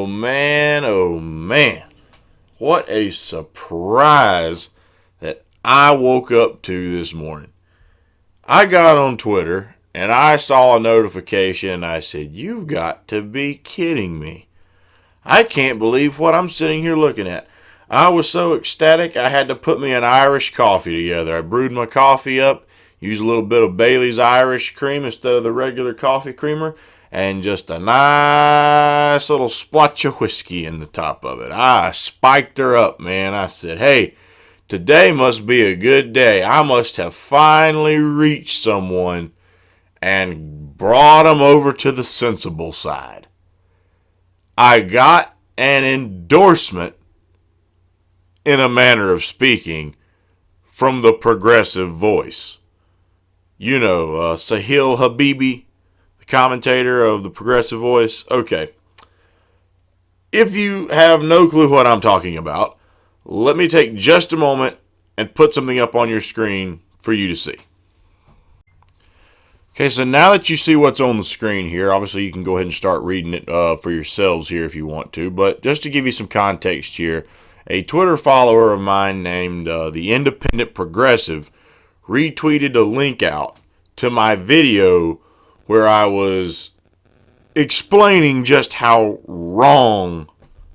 man, oh man. What a surprise that I woke up to this morning. I got on Twitter and I saw a notification and I said, "You've got to be kidding me. I can't believe what I'm sitting here looking at." I was so ecstatic I had to put me an Irish coffee together. I brewed my coffee up, used a little bit of Bailey's Irish cream instead of the regular coffee creamer, and just a nice little splotch of whiskey in the top of it. I spiked her up, man. I said, "Hey, today must be a good day. I must have finally reached someone and brought them over to the sensible side." I got an endorsement, in a manner of speaking, from the Progressive Voice. You know, Sahil Habibi, the commentator of the Progressive Voice. Okay. If you have no clue what I'm talking about, let me take just a moment and put something up on your screen for you to see. Okay, so now that you see what's on the screen here, obviously you can go ahead and start reading it for yourselves here if you want to. But just to give you some context here, a Twitter follower of mine named the Independent Progressive retweeted a link out to my video where I was explaining just how wrong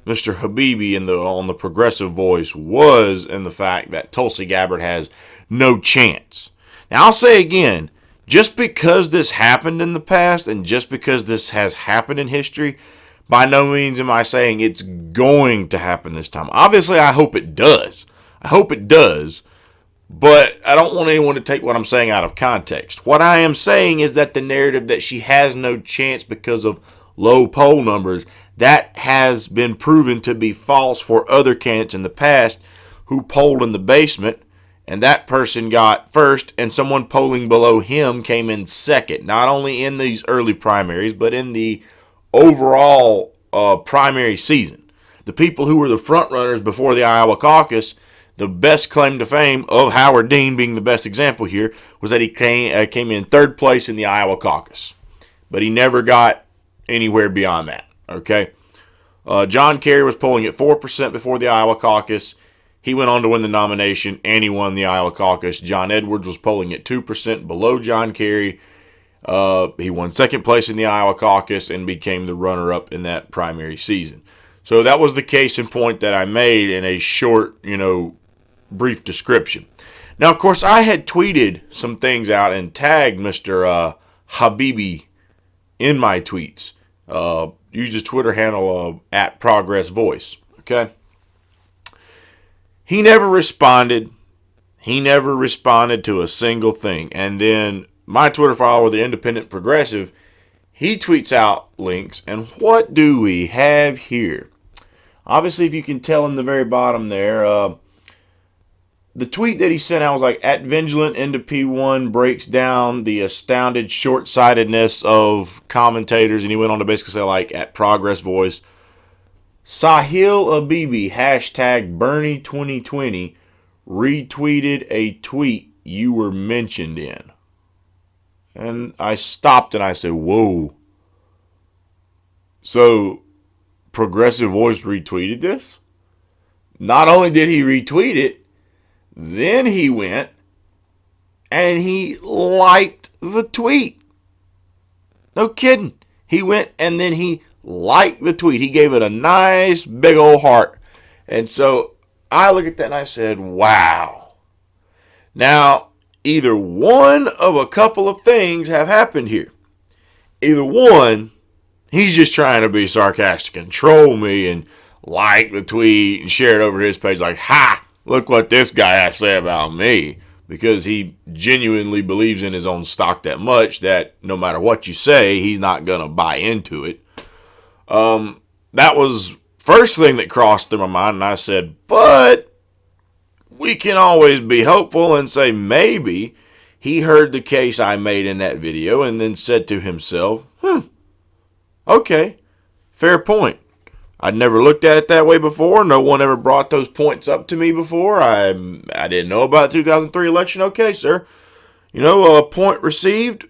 Mr. Habibi on the Progressive Voice was, and the fact that Tulsi Gabbard has no chance. Now, I'll say again, just because this happened in the past and just because this has happened in history, by no means am I saying it's going to happen this time. Obviously, I hope it does. But I don't want anyone to take what I'm saying out of context. What I am saying is that the narrative that she has no chance because of low poll numbers, that has been proven to be false for other candidates in the past who polled in the basement, and that person got first, and someone polling below him came in second, not only in these early primaries, but in the overall primary season. The people who were the front runners before the Iowa caucus, the best claim to fame of Howard Dean being the best example here, was that he came in third place in the Iowa caucus. But he never got anywhere beyond that. Okay, John Kerry was polling at 4% before the Iowa caucus. He went on to win the nomination, and he won the Iowa caucus. John Edwards was polling at 2% below John Kerry. He won second place in the Iowa caucus and became the runner-up in that primary season. So that was the case in point that I made in a short, brief description. Now, of course, I had tweeted some things out and tagged Mr. Habibi in my tweets. Used his Twitter handle at Progress Voice. Okay. He never responded. He never responded to a single thing. And then my Twitter follower, the Independent Progressive, he tweets out links. And what do we have here? Obviously, if you can tell in the very bottom there, the tweet that he sent out was like, "At Vigilant into P1 breaks down the astounded short-sightedness of commentators." And he went on to basically say, like, at Progress Voice, Sahil Habibi, hashtag Bernie 2020, retweeted a tweet you were mentioned in. And I stopped and I said, whoa. So, Progressive Voice retweeted this? Not only did he retweet it, then he went and he liked the tweet. No kidding. He went and then he liked the tweet. He gave it a nice big old heart. And so I look at that and I said, wow. Now, either one of a couple of things have happened here. Either one, he's just trying to be sarcastic and troll me and like the tweet and share it over his page like, ha, look what this guy has to say about me. Because he genuinely believes in his own stock that much that no matter what you say, he's not going to buy into it. That was first thing that crossed through my mind, and I said, but we can always be hopeful and say maybe he heard the case I made in that video and then said to himself, okay, fair point. I'd never looked at it that way before. No one ever brought those points up to me before. I didn't know about the 2003 election. Okay, sir. Point received.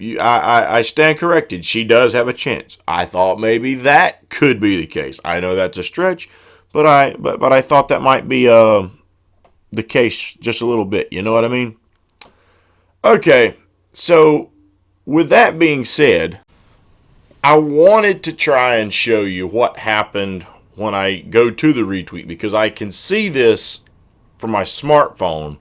I stand corrected. She does have a chance. I thought maybe that could be the case. I know that's a stretch, but I thought that might be the case just a little bit. You know what I mean? Okay, so with that being said, I wanted to try and show you what happened when I go to the retweet, because I can see this from my smartphone.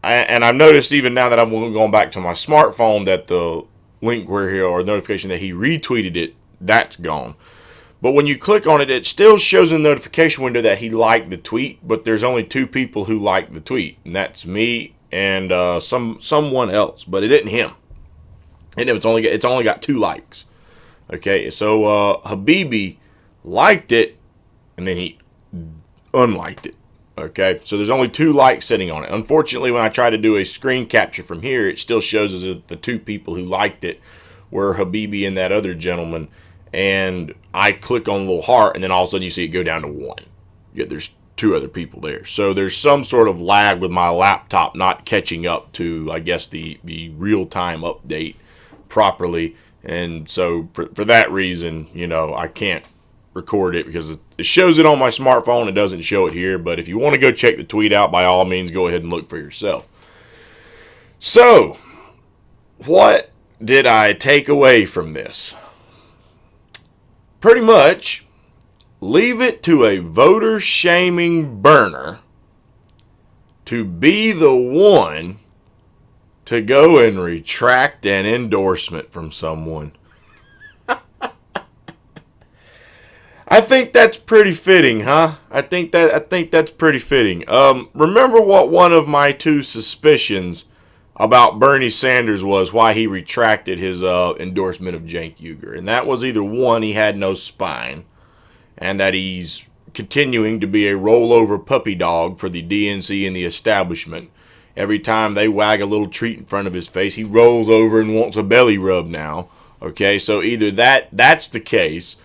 And I've noticed even now that I'm going back to my smartphone that the link where he, or notification that he retweeted it, that's gone. But when you click on it, it still shows in the notification window that he liked the tweet, but there's only 2 people who liked the tweet, and that's me and someone else, but it isn't him. And it's only got 2 likes. Okay, so Habibi liked it, and then he unliked it. Okay, so there's only 2 likes sitting on it. Unfortunately, when I try to do a screen capture from here, it still shows as the 2 people who liked it were Habibi and that other gentleman. And I click on the little heart, and then all of a sudden you see it go down to 1. Yeah, there's 2 other people there. So there's some sort of lag with my laptop not catching up to, I guess, the real-time update properly. And so for that reason, you know, I can't record it because it shows it on my smartphone. It doesn't show it here. But if you want to go check the tweet out, by all means, go ahead and look for yourself. So, what did I take away from this? Pretty much, leave it to a voter-shaming burner to be the one to go and retract an endorsement from someone. I think that's pretty fitting, huh? I think that's pretty fitting. Remember what one of my 2 suspicions about Bernie Sanders was, why he retracted his endorsement of Cenk Uygur. And that was either 1, he had no spine, and that he's continuing to be a rollover puppy dog for the DNC and the establishment. Every time they wag a little treat in front of his face, he rolls over and wants a belly rub now. Okay, so either that's the case,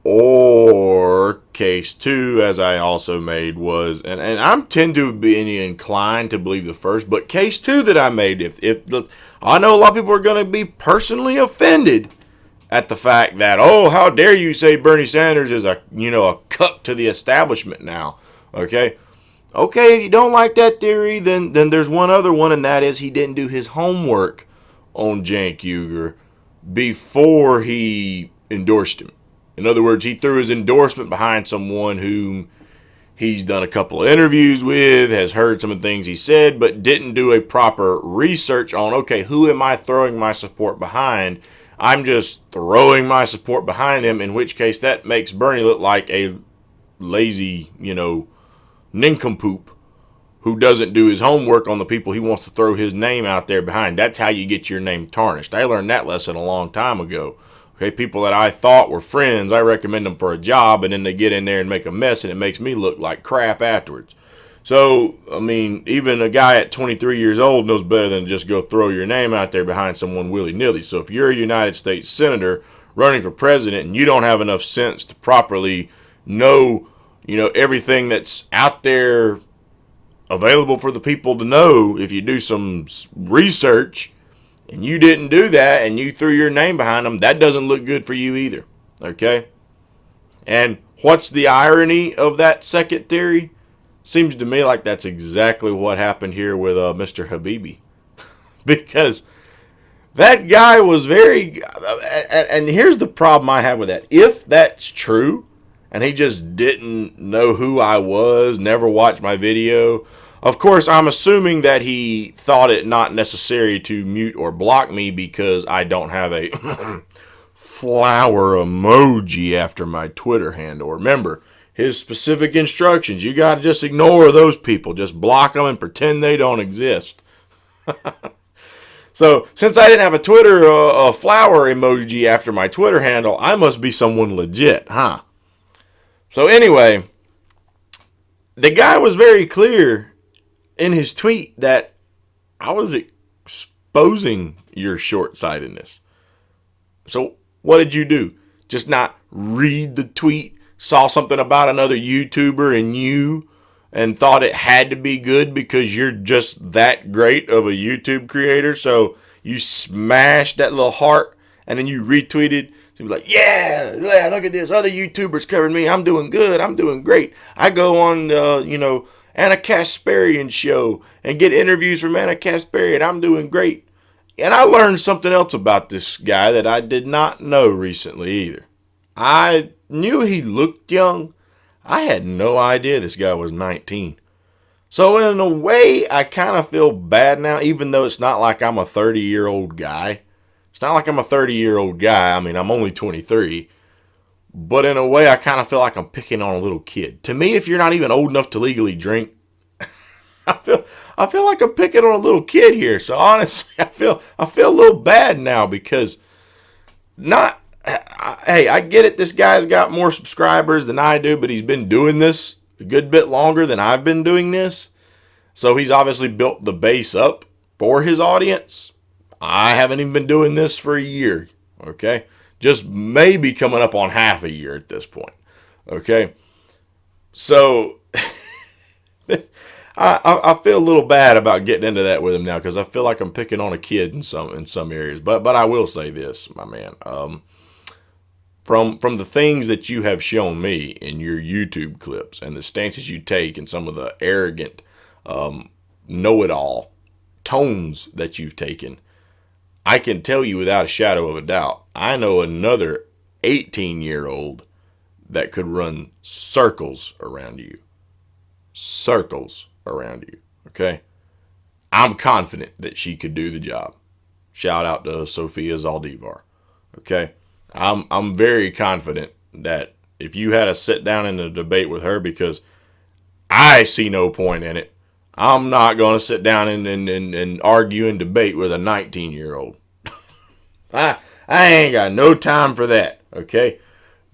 or case 2, as I also made, was, and I'm tend to be inclined to believe the first, but case 2 that I made, I know a lot of people are going to be personally offended at the fact that, oh, how dare you say Bernie Sanders is a cuck to the establishment now. Okay, if you don't like that theory, then there's one other one, and that is he didn't do his homework on Cenk Uygur before he endorsed him. In other words, he threw his endorsement behind someone whom he's done a couple of interviews with, has heard some of the things he said, but didn't do a proper research on, okay, who am I throwing my support behind? I'm just throwing my support behind them, in which case that makes Bernie look like a lazy, nincompoop who doesn't do his homework on the people he wants to throw his name out there behind. That's how you get your name tarnished. I learned that lesson a long time ago. Okay, people that I thought were friends, I recommend them for a job, and then they get in there and make a mess, and it makes me look like crap afterwards. So, I mean, even a guy at 23 years old knows better than just go throw your name out there behind someone willy-nilly. So if you're a United States Senator running for president and you don't have enough sense to properly know, everything that's out there available for the people to know, if you do some research, and you didn't do that, and you threw your name behind them, that doesn't look good for you either, okay? And what's the irony of that second theory? Seems to me like that's exactly what happened here with Mr. Habibi. Because that guy was very... And here's the problem I have with that. If that's true, and he just didn't know who I was, never watched my video... Of course, I'm assuming that he thought it not necessary to mute or block me because I don't have a flower emoji after my Twitter handle. Remember, his specific instructions, you got to just ignore those people. Just block them and pretend they don't exist. So, since I didn't have a flower emoji after my Twitter handle, I must be someone legit, huh? So anyway, the guy was very clear in his tweet that I was exposing your short-sightedness. So what did you do? Just not read the tweet, saw something about another YouTuber and thought it had to be good because you're just that great of a YouTube creator? So you smash that little heart, and then you retweeted. So be like, yeah, look at this. Other YouTubers covered me. I'm doing good. I'm doing great. I go on, Anna Kasparian show and get interviews from Anna Kasparian. I'm doing great. And I learned something else about this guy that I did not know recently either. I knew he looked young. I had no idea this guy was 19. So in a way, I kind of feel bad now, even though it's not like I'm a 30-year-old guy. It's not like I'm a 30-year-old guy. I mean, I'm only 23. But in a way, I kind of feel like I'm picking on a little kid. To me, if you're not even old enough to legally drink, I feel like I'm picking on a little kid here. So honestly, I feel a little bad now because hey, I get it. This guy's got more subscribers than I do, but he's been doing this a good bit longer than I've been doing this. So he's obviously built the base up for his audience. I haven't even been doing this for a year. Okay. Just maybe coming up on half a year at this point. Okay. So I feel a little bad about getting into that with him now because I feel like I'm picking on a kid in some areas. But I will say this, my man. From the things that you have shown me in your YouTube clips and the stances you take and some of the arrogant know-it-all tones that you've taken, I can tell you without a shadow of a doubt, I know another 18-year-old that could run circles around you. Circles around you, okay? I'm confident that she could do the job. Shout out to Sofia Zaldivar, okay? I'm very confident that if you had to sit down in a debate with her, because I see no point in it, I'm not going to sit down and argue and debate with a 19-year-old. I ain't got no time for that, okay?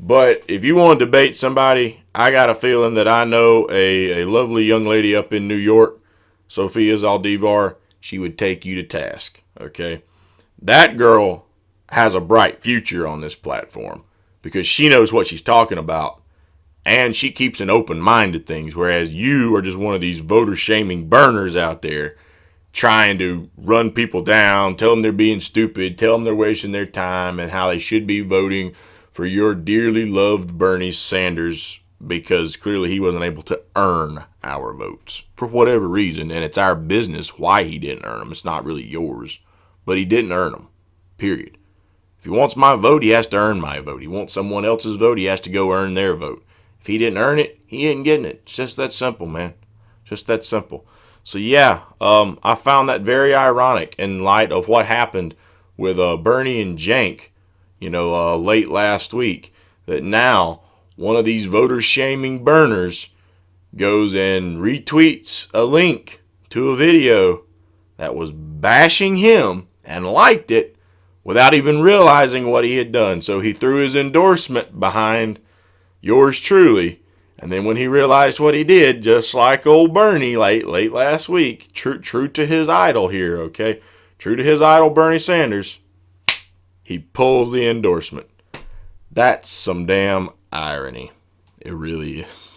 But if you want to debate somebody, I got a feeling that I know a lovely young lady up in New York, Sofia Zaldivar, she would take you to task, okay? That girl has a bright future on this platform because she knows what she's talking about and she keeps an open mind to things, whereas you are just one of these voter shaming burners out there trying to run people down, tell them they're being stupid, tell them they're wasting their time and how they should be voting for your dearly loved Bernie Sanders because clearly he wasn't able to earn our votes for whatever reason, and it's our business why he didn't earn them. It's not really yours, but he didn't earn them, period. If he wants my vote, he has to earn my vote. He wants someone else's vote, he has to go earn their vote. If he didn't earn it, he ain't getting it. It's just that simple, man. Just that simple. So yeah, I found that very ironic in light of what happened with Bernie and Jank, late last week, that now one of these voter shaming burners goes and retweets a link to a video that was bashing him and liked it without even realizing what he had done. So he threw his endorsement behind yours truly. And then when he realized what he did, just like old Bernie late last week, true to his idol here, okay? True to his idol, Bernie Sanders, he pulls the endorsement. That's some damn irony. It really is.